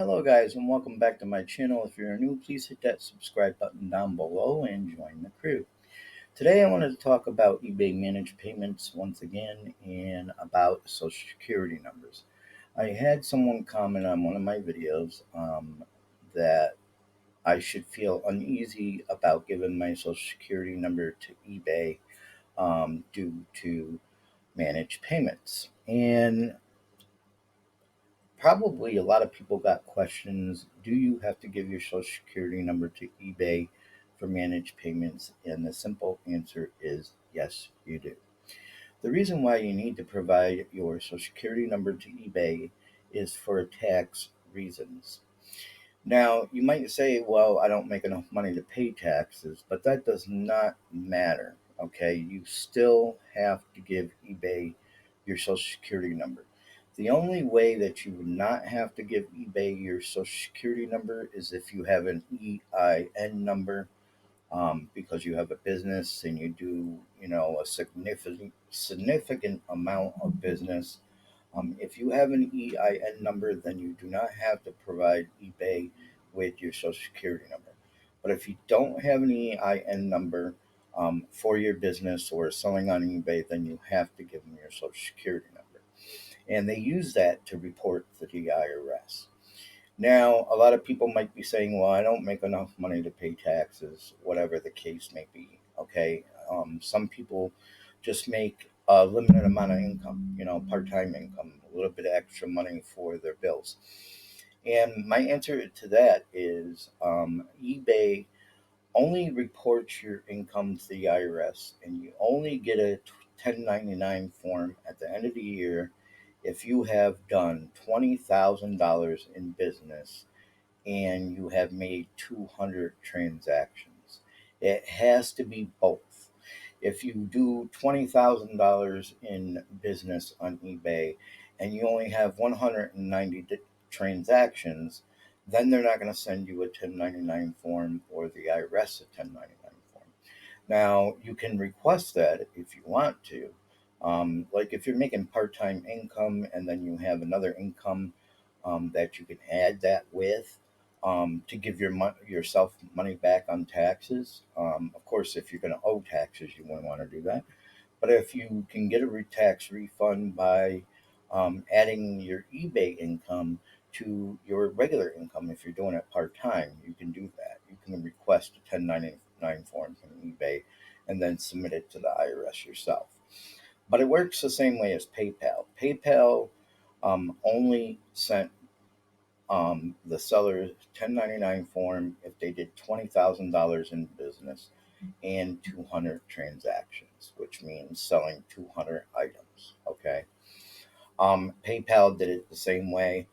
Hello, guys, and welcome back to my channel. If you're new, please hit that subscribe button down below and join the crew. Today, I wanted to talk about eBay managed payments once again and about Social Security numbers. I had someone comment on one of my videos that I should feel uneasy about giving my Social Security number to eBay due to managed payments. And probably a lot of people got questions. Do you have to give your social security number to eBay for managed payments? And the simple answer is yes, you do. The reason why you need to provide your social security number to eBay is for tax reasons. Now, you might say, well, I don't make enough money to pay taxes, but that does not matter. Okay, you still have to give eBay your social security number. The only way that you would not have to give eBay your social security number is if you have an EIN number, because you have a business and you do, a significant amount of business. If you have an EIN number, then you do not have to provide eBay with your social security number. But if you don't have an EIN number for your business or selling on eBay, then you have to give them your social security number. And they use that to report to the IRS. Now, a lot of people might be saying, well, I don't make enough money to pay taxes, whatever the case may be. Okay. Some people just make a limited amount of income, part time income, a little bit of extra money for their bills. And my answer to that is eBay only reports your income to the IRS, and you only get a 1099 form at the end of the year if you have done $20,000 in business and you have made 200 transactions. It has to be both. If you do $20,000 in business on eBay and you only have 190 transactions, then they're not going to send you a 1099 form or the IRS a 1099 form. Now, you can request that if you want to. Like if you're making part time income and then you have another income that you can add that with to give yourself money back on taxes. Of course, if you're going to owe taxes, you wouldn't want to do that. But if you can get a tax refund by adding your eBay income to your regular income, if you're doing it part time, you can do that. You can request a 1099 form from eBay and then submit it to the IRS yourself. But it works the same way as PayPal. PayPal only sent the seller's 1099 form if they did $20,000 in business and 200 transactions, which means selling 200 items. Okay. PayPal did it the same way.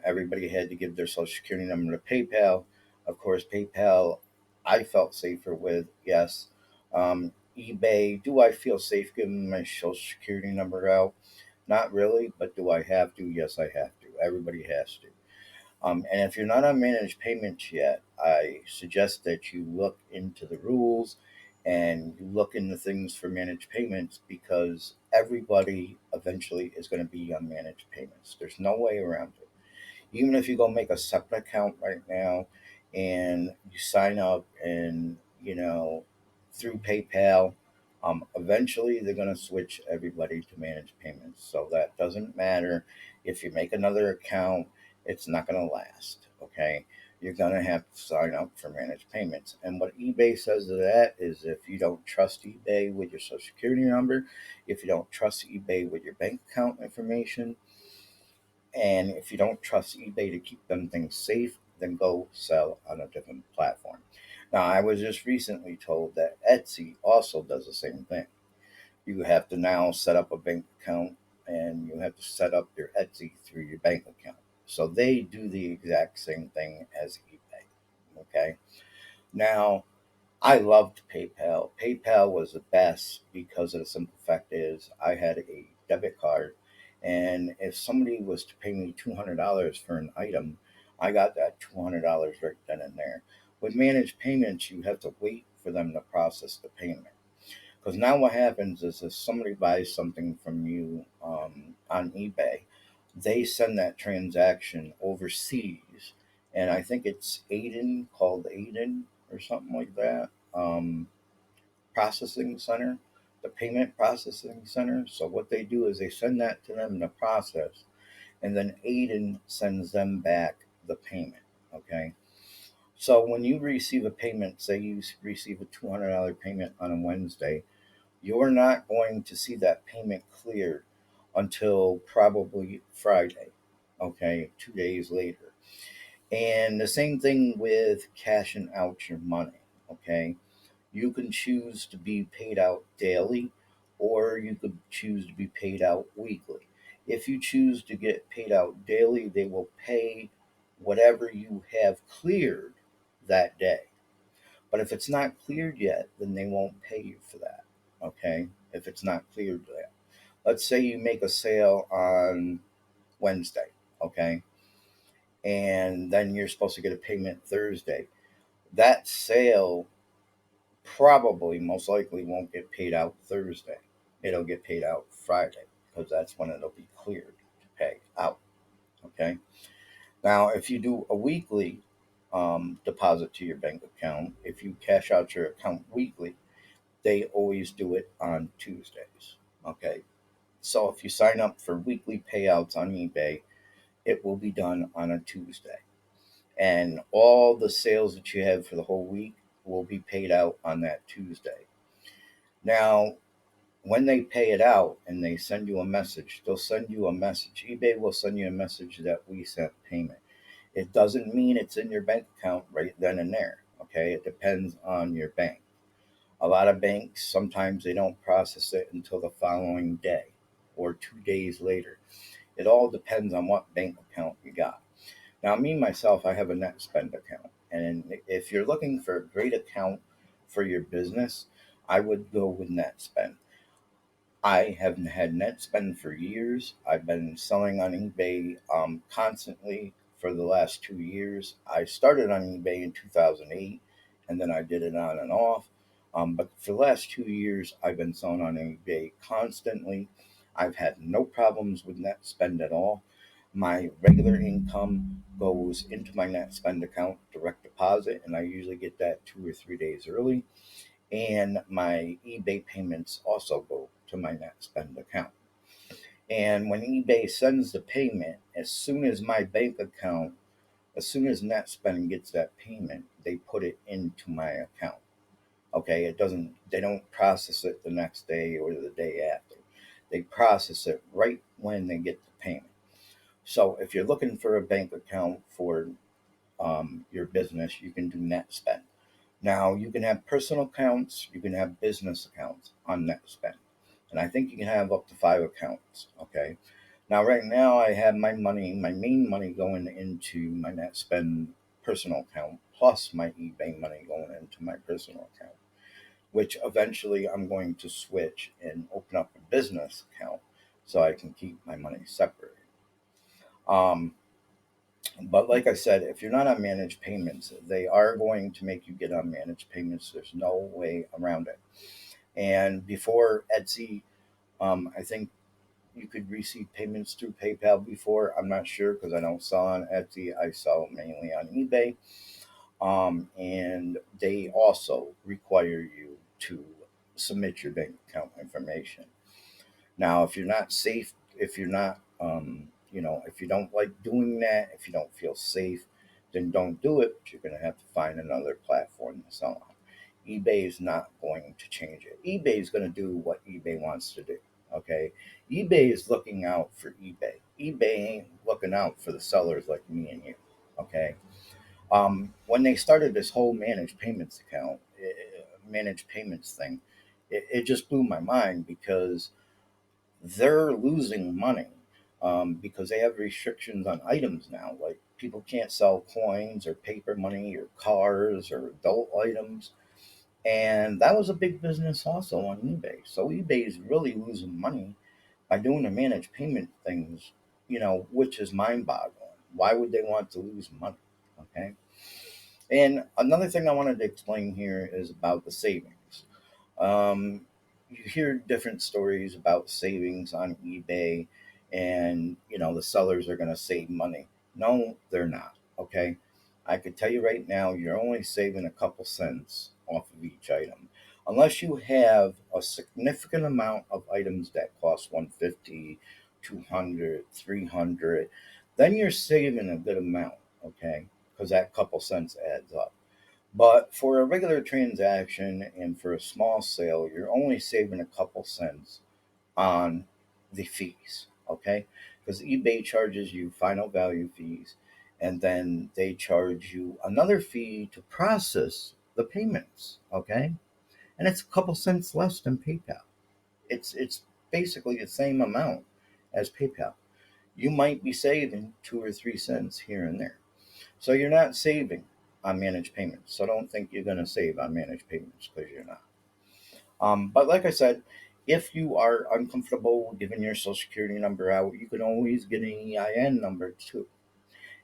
Everybody had to give their social security number to PayPal. Of course, PayPal I felt safer with, yes. eBay, do I feel safe giving my social security number out? Not really, but do I have to? Yes, I have to. Everybody has to. And if you're not on managed payments yet, I suggest that you look into the rules and you look into things for managed payments because everybody eventually is going to be on managed payments. There's no way around it. Even if you go make a separate account right now and you sign up and, through PayPal, eventually they're going to switch everybody to managed payments. So that doesn't matter if you make another account, it's not going to last. Okay. You're going to have to sign up for managed payments. And what eBay says to that is if you don't trust eBay with your social security number, if you don't trust eBay with your bank account information, and if you don't trust eBay to keep them things safe, then go sell on a different platform. Now, I was just recently told that Etsy also does the same thing. You have to now set up a bank account and you have to set up your Etsy through your bank account. So they do the exact same thing as eBay. Okay. Now, I loved PayPal. PayPal was the best because of the simple fact is I had a debit card, and if somebody was to pay me $200 for an item, I got that $200 right then and there. With managed payments, you have to wait for them to process the payment. Because now what happens is if somebody buys something from you on eBay, they send that transaction overseas and I think it's Aiden, called Aiden or something like that. Processing center, the payment processing center. So what they do is they send that to them to process, and then Aiden sends them back the payment. Okay. So when you receive a payment, say you receive a $200 payment on a Wednesday, you're not going to see that payment cleared until probably Friday. Okay, 2 days later. And the same thing with cashing out your money. Okay, you can choose to be paid out daily, or you could choose to be paid out weekly. If you choose to get paid out daily, they will pay whatever you have cleared that day. But if it's not cleared yet, then they won't pay you for that. Okay? If it's not cleared yet. Let's say you make a sale on Wednesday, okay? And then you're supposed to get a payment Thursday. That sale probably most likely won't get paid out Thursday. It'll get paid out Friday because that's when it'll be cleared to pay out. Okay. Now, if you do a weekly deposit to your bank account, if you cash out your account weekly, they always do it on Tuesdays. Okay. So if you sign up for weekly payouts on eBay, it will be done on a Tuesday. And all the sales that you have for the whole week will be paid out on that Tuesday. Now, when they pay it out and they send you a message, they'll send you a message. eBay will send you a message that we sent payment. It doesn't mean it's in your bank account right then and there. Okay, it depends on your bank. A lot of banks sometimes they don't process it until the following day or 2 days later. It all depends on what bank account you got. Now, me myself, I have a net spend account, and if you're looking for a great account for your business, I would go with net spend. I have had net spend for years. I've been selling on eBay constantly for the last 2 years. I started on eBay in 2008, and then I did it on and off. But for the last 2 years, I've been selling on eBay constantly. I've had no problems with net spend at all. My regular income goes into my net spend account, direct deposit, and I usually get that 2 or 3 days early, and my eBay payments also go to my net spend account. And when eBay sends the payment, as soon as net spend gets that payment, they put it into my account. Okay, they don't process it the next day or the day after. They process it right when they get the payment. So if you're looking for a bank account for your business, you can do net spend. Now, you can have personal accounts, you can have business accounts on NetSpend. And I think you can have up to 5 accounts. Okay. Now, right now, I have my main money going into my NetSpend personal account, plus my eBay money going into my personal account, which eventually I'm going to switch and open up a business account so I can keep my money separate. Um, but like I said, if you're not on managed payments, they are going to make you get on managed payments. There's no way around it. And before Etsy, I think you could receive payments through PayPal before. I'm not sure because I don't sell on Etsy. I sell mainly on eBay. And they also require you to submit your bank account information. Now, if you're not safe, if you're not, if you don't like doing that, if you don't feel safe, then don't do it. But you're going to have to find another platform to sell on. eBay is not going to change it. eBay is going to do what eBay wants to do. Okay, eBay is looking out for eBay. eBay ain't looking out for the sellers like me and you. Okay, when they started this whole managed payments thing, it just blew my mind because they're losing money because they have restrictions on items now. Like people can't sell coins or paper money or cars or adult items. And that was a big business also on eBay. So eBay is really losing money by doing the managed payment things, which is mind boggling. Why would they want to lose money? Okay. And another thing I wanted to explain here is about the savings. Um, you hear different stories about savings on eBay, and the sellers are going to save money. No, they're not. Okay, I could tell you right now, you're only saving a couple cents off of each item. Unless you have a significant amount of items that cost 150, 200, 300, then you're saving a good amount, okay? Because that couple cents adds up. But for a regular transaction and for a small sale, you're only saving a couple cents on the fees, okay? Because eBay charges you final value fees, and then they charge you another fee to process the payments, okay? And it's a couple cents less than PayPal. It's basically the same amount as PayPal. You might be saving 2 or 3 cents here and there. So you're not saving on managed payments. So don't think you're going to save on managed payments because you're not. But like I said, if you are uncomfortable giving your social security number out, you can always get an EIN number too.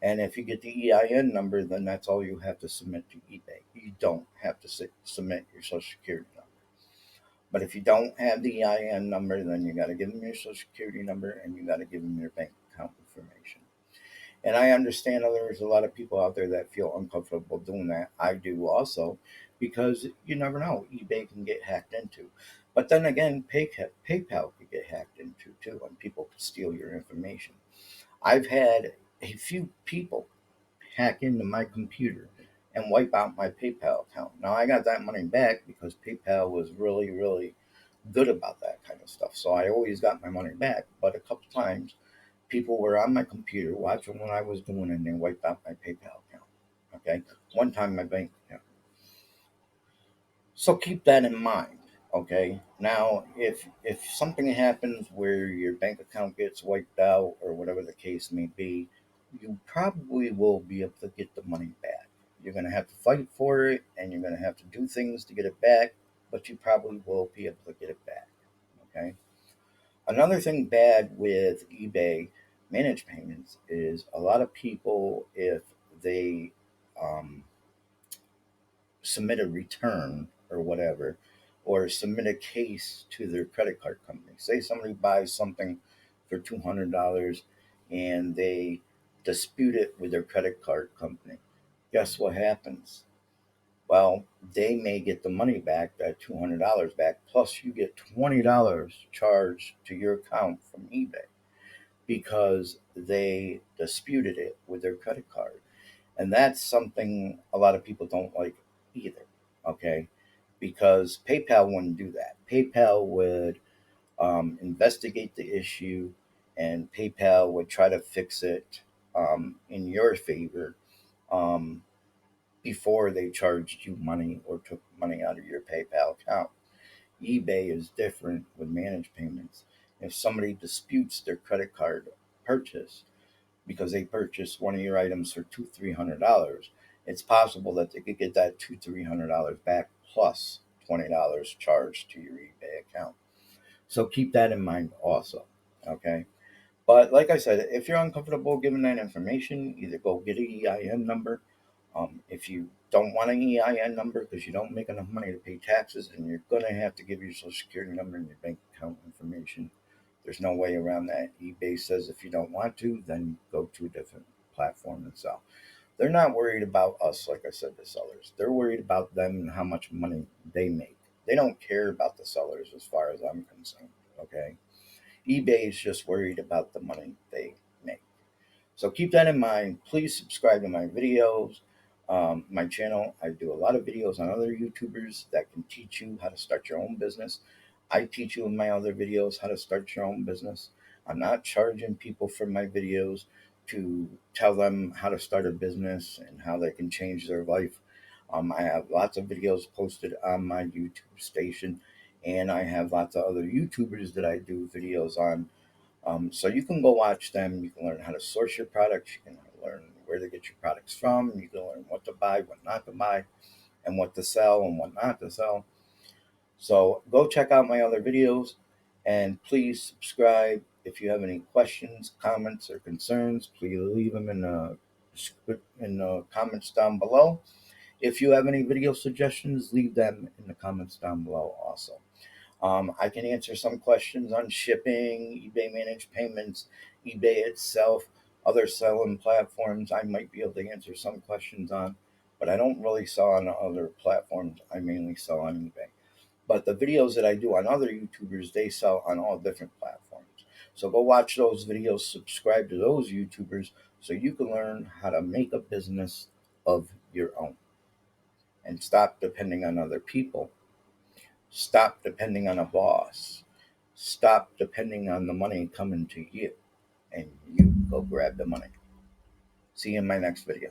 And if you get the EIN number, then that's all you have to submit to eBay. You don't have to submit your social security number. But if you don't have the EIN number, then you got to give them your social security number and you got to give them your bank account information. And I understand that there's a lot of people out there that feel uncomfortable doing that. I do also, because you never know, eBay can get hacked into. But then again, PayPal could get hacked into too, and people could steal your information. I've had a few people hack into my computer and wipe out my PayPal account. Now I got that money back because PayPal was really, really good about that kind of stuff. So I always got my money back. But a couple times people were on my computer watching what I was doing and they wiped out my PayPal account. Okay. One time my bank account. So keep that in mind. Okay. Now if something happens where your bank account gets wiped out or whatever the case may be, you probably will be able to get the money back. You're gonna have to fight for it and you're gonna have to do things to get it back, but you probably will be able to get it back. Okay. Another thing bad with eBay managed payments is a lot of people, if they um, submit a return or whatever, or submit a case to their credit card company, say somebody buys something for $200 and they dispute it with their credit card company, guess what happens? Well, they may get the money back, that $200 back, plus you get $20 charged to your account from eBay because they disputed it with their credit card. And that's something a lot of people don't like either, okay? Because PayPal wouldn't do that. PayPal would investigate the issue and PayPal would try to fix it in your favor um, before they charged you money or took money out of your PayPal account. eBay is different with managed payments. If somebody disputes their credit card purchase because they purchased one of your items for $300, it's possible that they could get that $300 back plus $20 charged to your eBay account. So keep that in mind also. Okay. But like I said, if you're uncomfortable giving that information, either go get an EIN number. If you don't want an EIN number because you don't make enough money to pay taxes, and you're going to have to give your social security number and your bank account information, there's no way around that. eBay says if you don't want to, then go to a different platform and sell. They're not worried about us, like I said, the sellers. They're worried about them and how much money they make. They don't care about the sellers as far as I'm concerned. Okay. eBay is just worried about the money they make. So keep that in mind. Please subscribe to my videos, my channel. I do a lot of videos on other YouTubers that can teach you how to start your own business. I teach you in my other videos how to start your own business. I'm not charging people for my videos to tell them how to start a business and how they can change their life. I have lots of videos posted on my YouTube station, and I have lots of other YouTubers that I do videos on, so you can go watch them. You can learn how to source your products. You can learn where to get your products from. You can learn what to buy, what not to buy, and what to sell and what not to sell. So go check out my other videos and please subscribe. If you have any questions, comments, or concerns, please leave them in the comments down below. If you have any video suggestions, leave them in the comments down below also. I can answer some questions on shipping, eBay managed payments, eBay itself. Other selling platforms, I might be able to answer some questions on, but I don't really sell on other platforms. I mainly sell on eBay. But the videos that I do on other YouTubers, they sell on all different platforms. So go watch those videos, subscribe to those YouTubers so you can learn how to make a business of your own and stop depending on other people. Stop depending on a boss. Stop depending on the money coming to you and you go grab the money. See you in my next video.